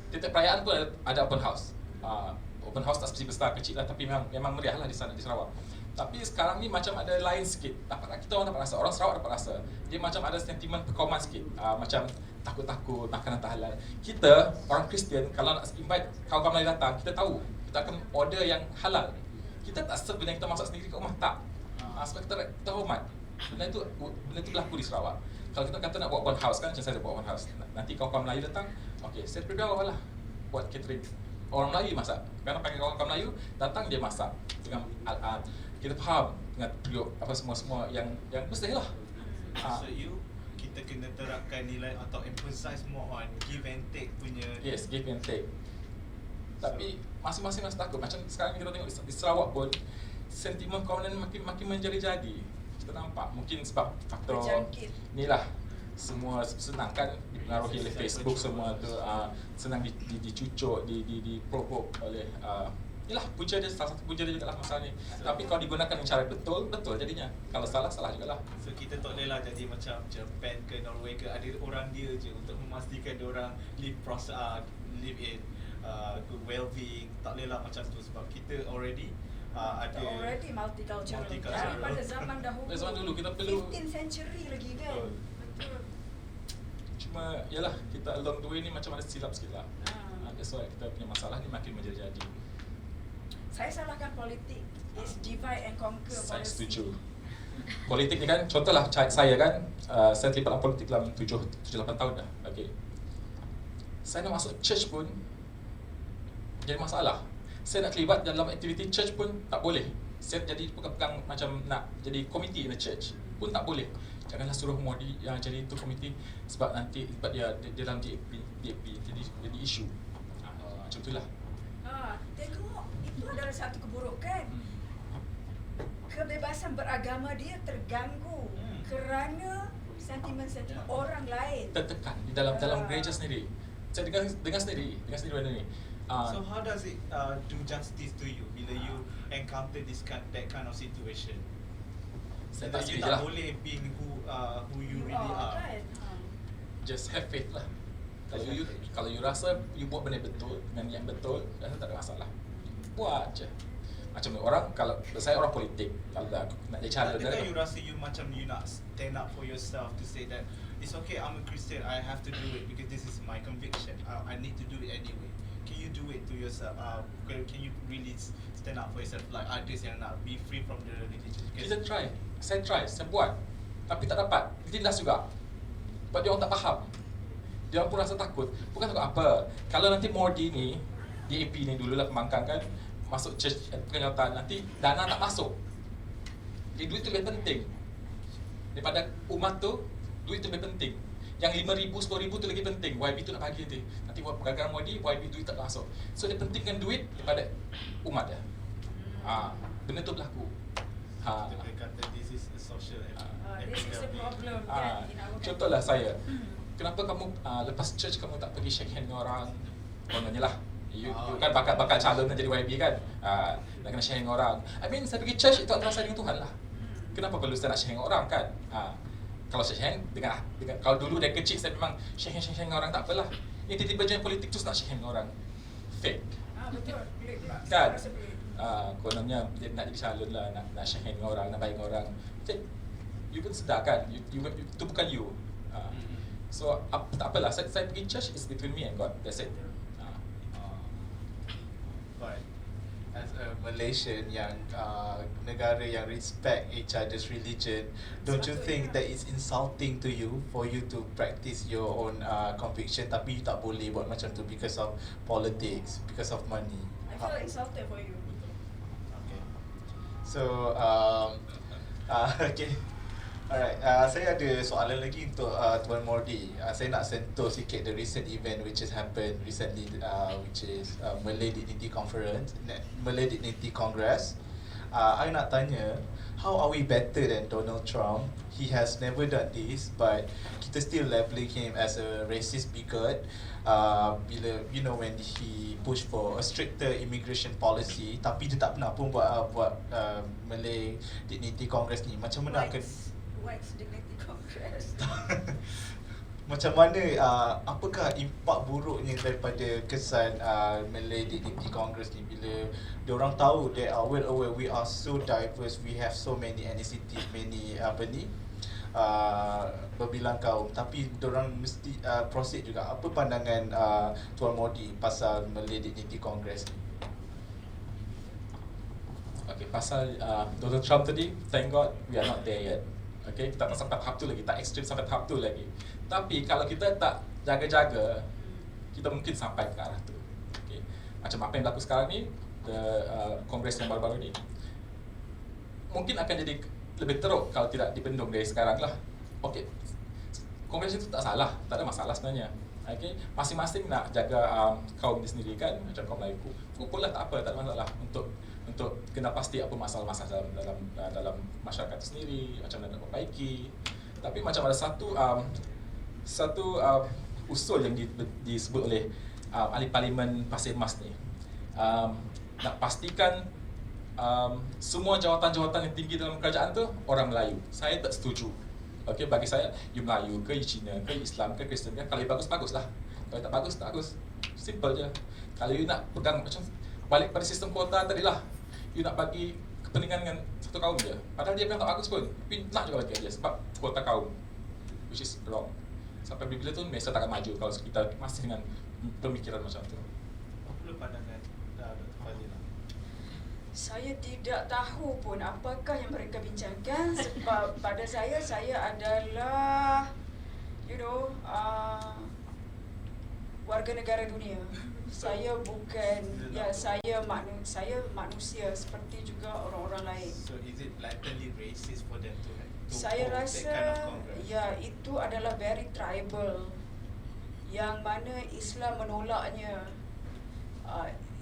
Tiap perayaan pun ada open house. Open house tak seperti besar kecil lah, tapi memang meriah lah di sana di Sarawak. Tapi sekarang ni macam ada lain sikit. Kita orang dapat rasa, orang Sarawak dapat rasa. Dia macam ada sentimen perkauman sikit. Macam takut-takut makanan tak halal. Kita orang Kristian kalau nak invite kawan-kawan Melayu datang, kita tahu kita akan order yang halal. Kita tak serve benda yang kita masak sendiri kat rumah, tak. Sebab kita hormat. Benda tu berlaku di Sarawak. Kalau kita kata nak buat open house kan, macam saya buat open house. Nanti kawan-kawan Melayu datang, okey, saya prepare lah buat catering. Orang Melayu masak. Kerana panggil kawan-kawan Melayu, datang dia masak dengan kita faham dengan periuk apa semua yang mesti lah. So kita kena terapkan nilai atau emphasize more on give and take punya. Yes, give and take. Tapi masing-masing rasa takut. Macam sekarang kita tengok di Sarawak pun sentimen kawanan makin menjadi-jadi. Kita nampak mungkin sebab faktor ni lah, semua senang kan dipengaruhi oleh Facebook, semua tu senang dicucuk, diprovoke oleh inilah punca dia, salah satu punca dia juga lah masalah ni. Tapi kalau digunakan dengan cara betul jadinya. Kalau salah juga lah. So kita tak boleh lah jadi macam Japan ke Norway ke, ada orang dia je untuk memastikan diorang live in good well-being. Tak boleh lah macam tu sebab kita already ada multicultural. Pada zaman dahulu, zaman dulu kita perlu 15th century lagi kan. Betul. Cuma yalah, kita along the way ni macam ada silap sikit lah. That's why kita punya masalah ni makin menjadi-jadi. Saya salahkan politik. It's divide and conquer Saya policy. setuju. Politik ni kan, contohlah saya kan, saya terlibat dalam politik dalam 7-8 tahun dah. Okay. Saya nak masuk church pun jadi masalah. Saya nak terlibat dalam aktiviti church pun tak boleh. Saya jadi pegang macam nak jadi komiti in the church pun tak boleh. Janganlah suruh Modi yang jadi itu komiti sebab nanti sebab dia dalam DAP jadi isu. Macam itulah. Tengok, itu adalah satu keburukan. Kebebasan beragama dia terganggu kerana sentimen-sentimen orang lain. Tertekan di dalam gereja sendiri. Saya dengar sendiri benda ni. So how does it do justice to you bila you encounter that kind of situation? Saya That tak you setuju lah. tak boleh being who you really are. Kan? Just have faith lah. Kalau you rasa you buat benda betul dengan yang betul, rasa tak ada masalah. Buat je. Macam orang, kalau saya orang politik, kalau nak jadi calon Adakah you rasa you macam you nak stand up for yourself to say that it's okay, I'm a Christian, I have to do it because this is my conviction. I need to do it anyway. Can you do it to yourself? Can you really stand up for yourself like others yang nak be free from the religion? Kita try. Saya buat. Tapi tak dapat. Ditindas juga. Sebab dia orang tak faham. Dia orang pun rasa takut. Bukan takut apa. Kalau nanti Modi ni, DAP ni dululah pembangkang kan, masuk church kenyataan, nanti dana tak masuk. Jadi duit tu lebih penting. Daripada umat tu, duit tu lebih penting. Yang 5,000, 10,000 tu lagi penting. YB tu nak bagi nanti. Nanti gara-gara Modi, YB duit tak masuk. So dia pentingkan duit daripada umat dia. Benda tu berlaku. Kita kata this is a social This is a problem kan in our country. Contohlah saya. Kenapa kamu lepas church kamu tak pergi shake hand dengan orang? Kononnya lah. You kan bakal calon nak jadi YB kan? Nak kena share dengan orang. I mean, saya pergi church itu antara saya dengan Tuhan lah. Kenapa perlu saya nak share dengan orang kan? Kalau share hand dengan kalau dulu dari kecil saya memang share hand dengan orang tak apalah. Ini tiba-tiba join politik terus nak share hand dengan orang. Fake. Betul. Pelik pula. Kan? Saya rasa pelik. Kononnya dia nak jadi calon lah, nak share hand dengan orang, nak baik dengan orang. You pun sedar kan? Itu bukan you. So tak apalah, saya pergi church is between me and God. That's it. But as a Malaysian yang negara yang respect each other's religion, don't you think that it's insulting to you for you to practice your own conviction tapi you tak boleh buat macam tu because of politics, because of money? I feel insulted for you. Okay. So okay. Alright, saya ada soalan lagi untuk Tuan Mordi. Saya nak sentuh sikit the recent event which has happened recently, which is Malay Dignity Conference, Malay Dignity Congress. I nak tanya, how are we better than Donald Trump? He has never done this, but kita still labeling him as a racist bigot. Bila when he push for a stricter immigration policy, tapi dia tak pernah pun buat Malay Dignity Congress ni. Macam mana akan White's Dignity Congress. macam mana apakah impak buruknya daripada kesan Malay Dignity Congress ni bila diorang tahu they are well aware we are so diverse, we have so many ethnicities, many berbilang kaum, tapi diorang mesti proceed juga. Apa pandangan Tuan Modi pasal Malay Dignity Congress ni? Okay, pasal Donald Trump tadi, thank God we are not there yet. Okay, kita tak sampai tahap tu lagi, tak ekstrim sampai tahap tu lagi. Tapi kalau kita tak jaga-jaga, kita mungkin sampai ke arah tu. Okay. Macam apa yang berlaku sekarang ni, kongres yang baru-baru ni, mungkin akan jadi lebih teruk kalau tidak dibendung dari sekarang lah. Okay, kongres itu tak salah, tak ada masalah sebenarnya. Okay, masing-masing nak jaga kaum dia sendiri kan, macam kaum Melayu. Pukul lah tak apa, tak ada masalah untuk kena pasti apa masalah-masalah dalam masyarakat itu sendiri, macam mana nak perbaiki. Tapi macam ada satu usul yang disebut oleh ahli parlimen Pasir Mas ni, nak pastikan semua jawatan-jawatan yang tinggi dalam kerajaan tu orang Melayu. Saya tak setuju. Okay, bagi saya, you Melayu ke, you Cina ke, you Islam ke, Kristen ke, kalau you bagus, baguslah. Kalau tak bagus, tak bagus. Simple je. Kalau you nak pegang macam balik pada sistem kuota tadi lah, you nak bagi kepentingan dengan satu kaum je. Padahal dia memang tak bagus pun, tapi nak juga bagi dia sebab kuota kaum, which is wrong. Sampai bila tu Malaysia tak akan maju kalau kita masih dengan pemikiran macam tu. Apa pandangan Dr. Fazila? Saya tidak tahu pun apakah yang mereka bincangkan sebab pada saya adalah warga negara dunia. Saya bukan saya manusia seperti juga orang-orang lain. So is it blatantly racist for them to Saya hold rasa that kind of congress? itu adalah very tribal yang mana Islam menolaknya.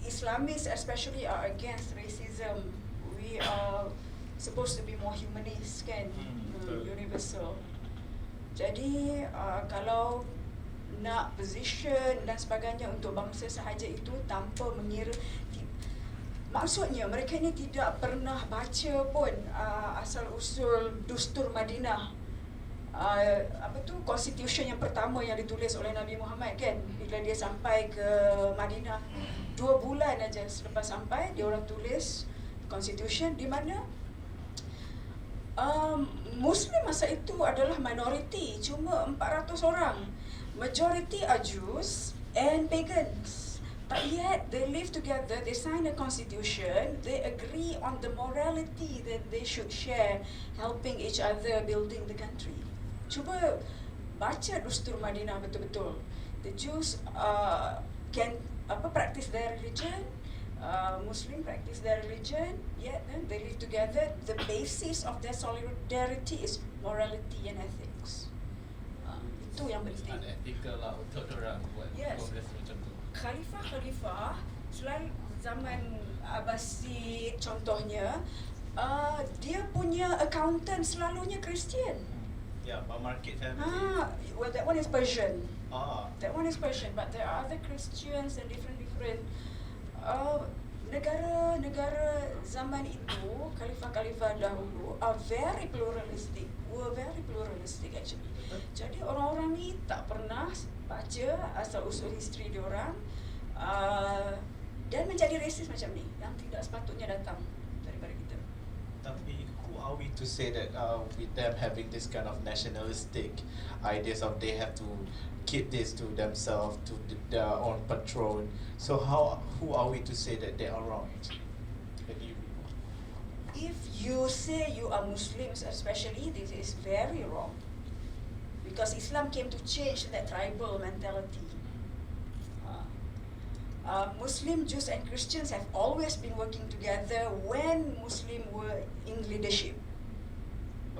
Islamists especially are against racism. We are supposed to be more humanist kan, universal. Jadi kalau nak position dan sebagainya untuk bangsa sahaja itu tanpa mengira, maksudnya mereka ini tidak pernah baca pun asal usul Dustur Madinah, constitution yang pertama yang ditulis oleh Nabi Muhammad kan, bila dia sampai ke Madinah 2 bulan aja selepas sampai dia orang tulis constitution di mana Muslim masa itu adalah minority, cuma 400 orang. Majority are Jews and pagans. But yet they live together, they sign a constitution, they agree on the morality that they should share, helping each other, building the country. Cuba baca Dustur Madinah betul-betul. The Jews can practice their religion, Muslim practice their religion, yet then they live together. The basis of their solidarity is morality and ethics. Itu yang penting. Unethical lah untuk orang buat kongres macam tu. Khalifah selain zaman Abbasid contohnya, dia punya accountant selalunya Kristian. Yeah, market family. Well, that one is Persian. That one is Persian, but there are other Christians and different negara-negara zaman itu, khalifah-khalifah dahulu are very pluralistic, were very pluralistic actually. Jadi orang-orang ni tak pernah baca asal-usul history diorang dan menjadi racist macam ni yang tidak sepatutnya datang daripada kita. Tapi who are we to say that with them having this kind of nationalistic ideas of they have to keep this to themselves, to their own patron. So who are we to say that they are wrong? Can if you say you are Muslims, especially, this is very wrong. Because Islam came to change that tribal mentality. Muslim, Jews and Christians have always been working together when Muslim were in leadership.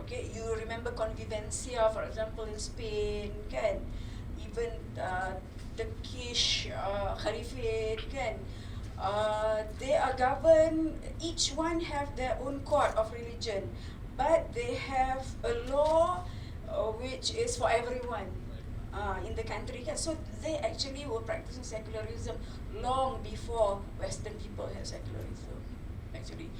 Okay, you remember Convivencia, for example, in Spain, kan? Even Turkish Khalifate, kan? They are governed, each one have their own court of religion, but they have a law which is for everyone in the country, kan? So they actually were practicing secularism long before Western people had secularism. Actually,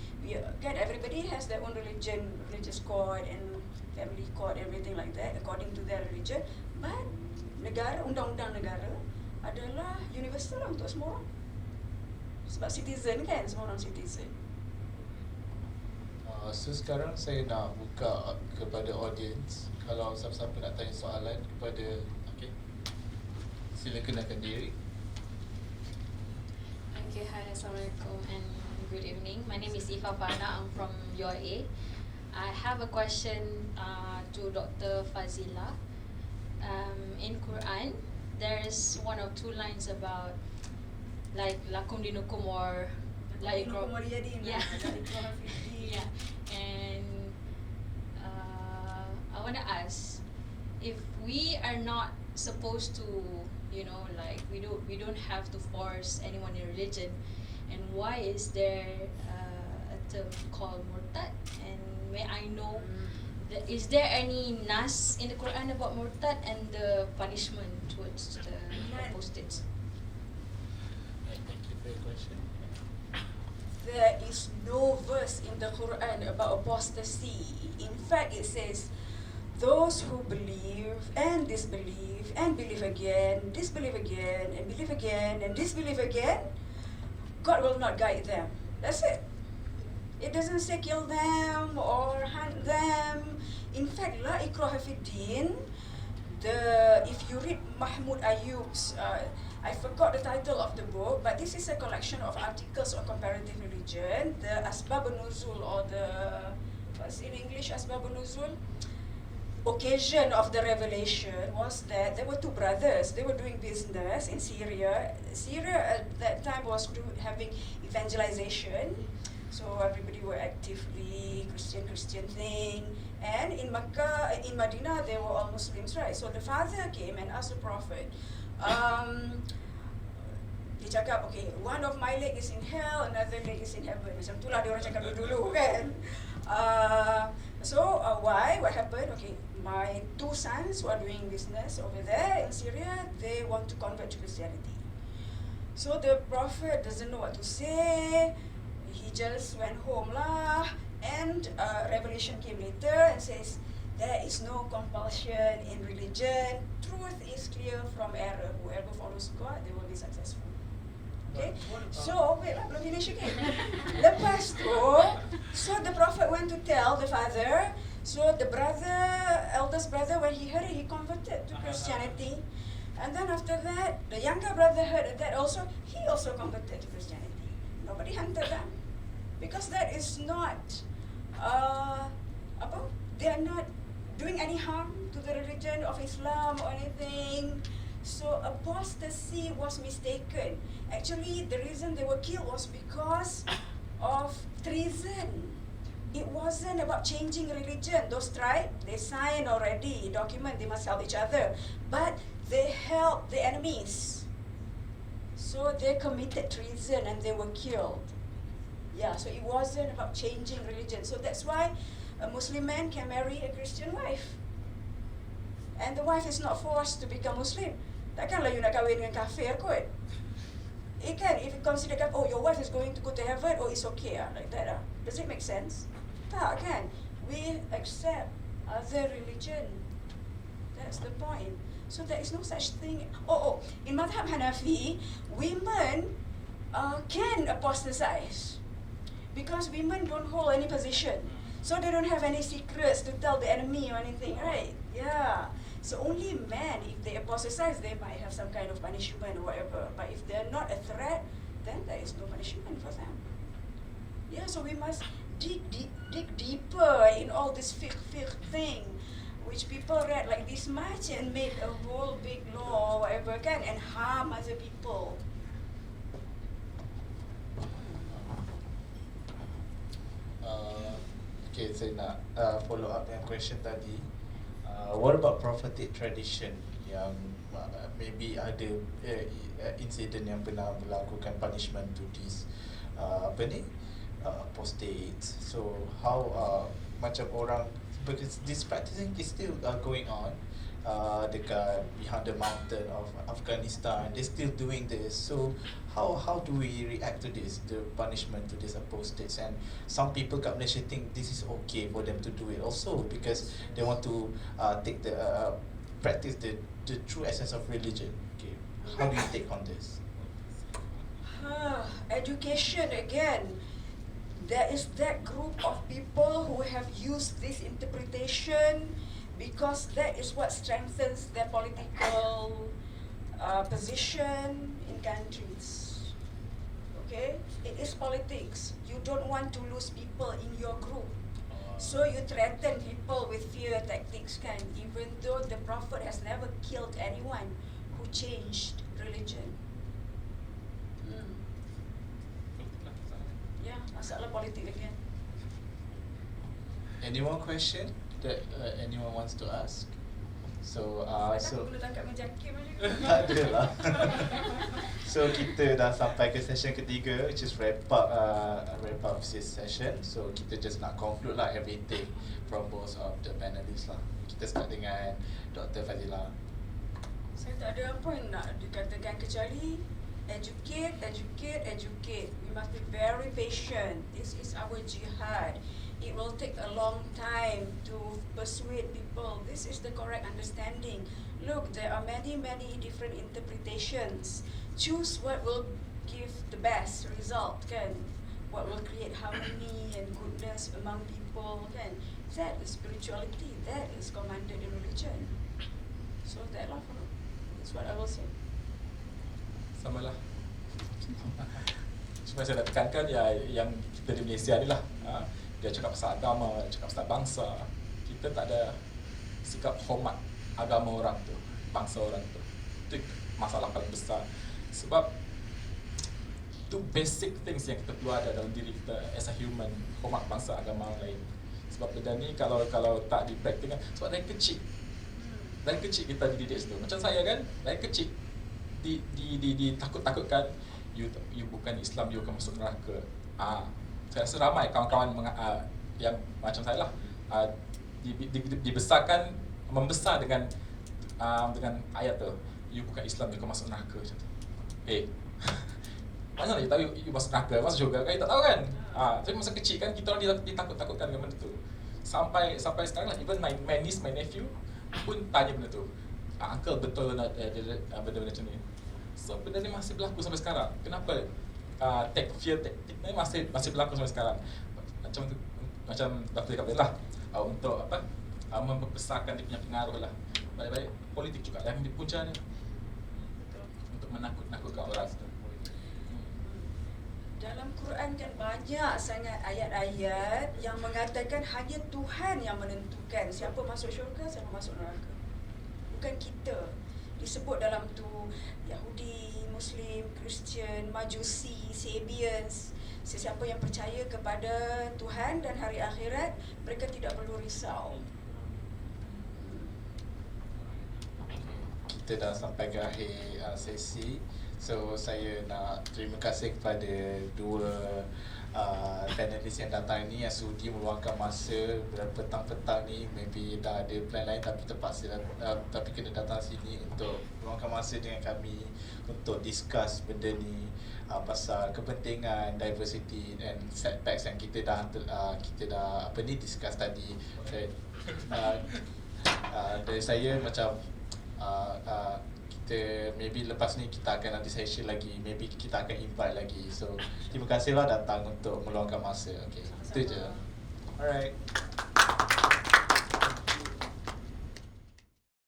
everybody has their own religion, religious code and family code, everything like that, according to their religion. But negara, undang-undang negara adalah universal lah untuk semua orang. Sebab citizen kan, semua orang citizen. So sekarang saya nak buka kepada audience. Kalau siapa-siapa nak tanya soalan kepada, okay, sila kenalkan diri. Okay, hi, Assalamualaikum and good evening. My name is Ifa Fana. I'm from UIA. I have a question to Dr. Fazila. In Quran, there is one or two lines about like lakum dinukum or la ikrah. Yeah. Yeah. And I want to ask, if we are not supposed to, you know, like we don't have to force anyone in religion, and why is there a term called murtad? And may I know, is there any nas in the Quran about murtad and the punishment towards the apostates? Thank you for your question. There is no verse in the Quran about apostasy. In fact, it says, those who believe and disbelieve and believe again, disbelieve again and believe again and disbelieve again, God will not guide them. That's it. It doesn't say kill them or hunt them. In fact, La Ikraha Fid Din, if you read Mahmoud Ayub's, I forgot the title of the book, but this is a collection of articles on comparative religion. The Asbab Nuzul, or the, what's in English, Asbab Nuzul? Occasion of the revelation was that there were two brothers. They were doing business in Syria. Syria at that time was having evangelization. So everybody were actively Christian thing. And in Makkah, in Medina, they were all Muslims, right? So the father came and asked the Prophet, dia cakap, okay, one of my leg is in hell, another leg is in heaven. Macam itulah dia orang cakap dulu kan. Why? What happened? Okay, my two sons who are doing business over there in Syria, they want to convert to Christianity. So the Prophet doesn't know what to say. He just went home lah. And revelation came later and says, there is no compulsion in religion. Truth is clear from error. Whoever follows God, they will be successful. Okay? So, wait lah, belum finish again. Lepas tu, so the Prophet went to tell the father. So the brother, eldest brother, when he heard it, he converted to Christianity. And then after that, the younger brother heard that also, he also converted to Christianity. Nobody hunted them. Because that is not, they are not doing any harm to the religion of Islam or anything. So apostasy was mistaken. Actually, the reason they were killed was because of treason. It wasn't about changing religion. Those tribes, they signed already, document, they must help each other. But they helped the enemies. So they committed treason and they were killed. Yeah, so it wasn't about changing religion. So that's why a Muslim man can marry a Christian wife. And the wife is not forced to become Muslim. Takkanlah you nak kahwin dengan kafir kot. It can, if you consider, oh, your wife is going to go to heaven, oh, it's okay, like that. Does it make sense? Tak kan? We accept other religion. That's the point. So there is no such thing. In Madhab Hanafi, women can apostatize. Because women don't hold any position. So they don't have any secrets to tell the enemy or anything, right? Yeah. So only men, if they apostatize, they might have some kind of punishment or whatever. But if they're not a threat, then there is no punishment for them. Yeah, so we must dig deep in all this fiqh thing, which people read like this much and made a whole big law or whatever kan, and harm other people. Okay, saya nak follow up yang question tadi. What about prophetic tradition yang maybe ada insiden yang pernah melakukan punishment to these apostates. So how macam orang, because this practicing is still going on dekat behind the mountain of Afghanistan, they're still doing this. So how do we react to this, the punishment to these apostates? And some people kat Malaysia think this is okay for them to do it also because they want to take the practice the true essence of religion. Okay, how do you take on this? Education again. There is that group of people who have used this interpretation because that is what strengthens their political position in countries. Okay, it is politics. You don't want to lose people in your group, so you threaten people with fear tactics, kan? Even though the Prophet has never killed anyone who changed religion. Yeah, masalah politik again. Any more question that anyone wants to ask? So So boleh tangkap dengan jakim aja. tak ada lah. So kita dah sampai ke session ketiga, which is wrap up this session. So kita just nak conclude lah everything from both of the panelists lah. Kita start dengan Dr. Fazila. Saya tak ada apa yang nak dikatakan kecuali educate. We must be very patient. This is our jihad. It will take a long time to persuade people this is the correct understanding. Look, there are many different interpretations. Choose what will give the best result, kan? What will create harmony and goodness among people, kan? That is spirituality. That is commanded in religion. So that's what I will say. Sama lah. Cuma saya nak tekankan yang kita di Malaysia ni lah, dia cakap pasal agama, cakap pasal bangsa. Kita tak ada sikap hormat agama orang tu, bangsa orang tu. Itu masalah paling besar. Sebab itu basic things yang kita perlu ada dalam diri kita as a human, hormat bangsa, agama orang lain. Sebab benda ni kalau tak dipraktikkan, sebab dari kecil kita dididik situ. Macam saya kan, dari kecil ditakut-takutkan, you bukan Islam, you akan masuk neraka. Saya rasa ramai kawan-kawan yang macam saya lah, dibesarkan, membesar dengan ayat tu, you bukan Islam, you akan masuk neraka macam tu. Mana nak tahu you masuk neraka, masuk syurga kan, you tak tahu kan. Tapi masa kecil kan kita orang ditakut-takutkan dengan benda tu. Sampai sekarang lah, even my niece, my nephew pun tanya benda tu. Uncle, betul nak benda-benda macam ni? So benda ni masih berlaku sampai sekarang. Kenapa fear tactic ni masih berlaku sampai sekarang? Macam Dr. cakap lah, untuk membesarkan dia punya pengaruh lah. Balik-balik politik juga yang dipuncanya untuk menakut-nakutkan orang tu. Dalam Quran kan banyak sangat ayat-ayat yang mengatakan hanya Tuhan yang menentukan siapa masuk syurga, siapa masuk neraka. Bukan kita. Disebut dalam tu Yahudi, Muslim, Kristian, Majusi, Sabians. Sesiapa yang percaya kepada Tuhan dan hari akhirat, mereka tidak perlu risau. Kita dah sampai ke akhir sesi. So saya nak terima kasih kepada dua panelis yang datang ni, yang sudi meluangkan masa petang-petang ni. Maybe dah ada plan lain tapi terpaksa tapi kena datang sini untuk meluangkan masa dengan kami untuk discuss benda ni, pasal kepentingan diversity and setbacks yang kita dah discuss tadi. Dari saya macam kita maybe lepas ni kita akan ada session lagi, maybe kita akan invite lagi. So terima kasihlah datang untuk meluangkan masa. Okay, itu je. Alright.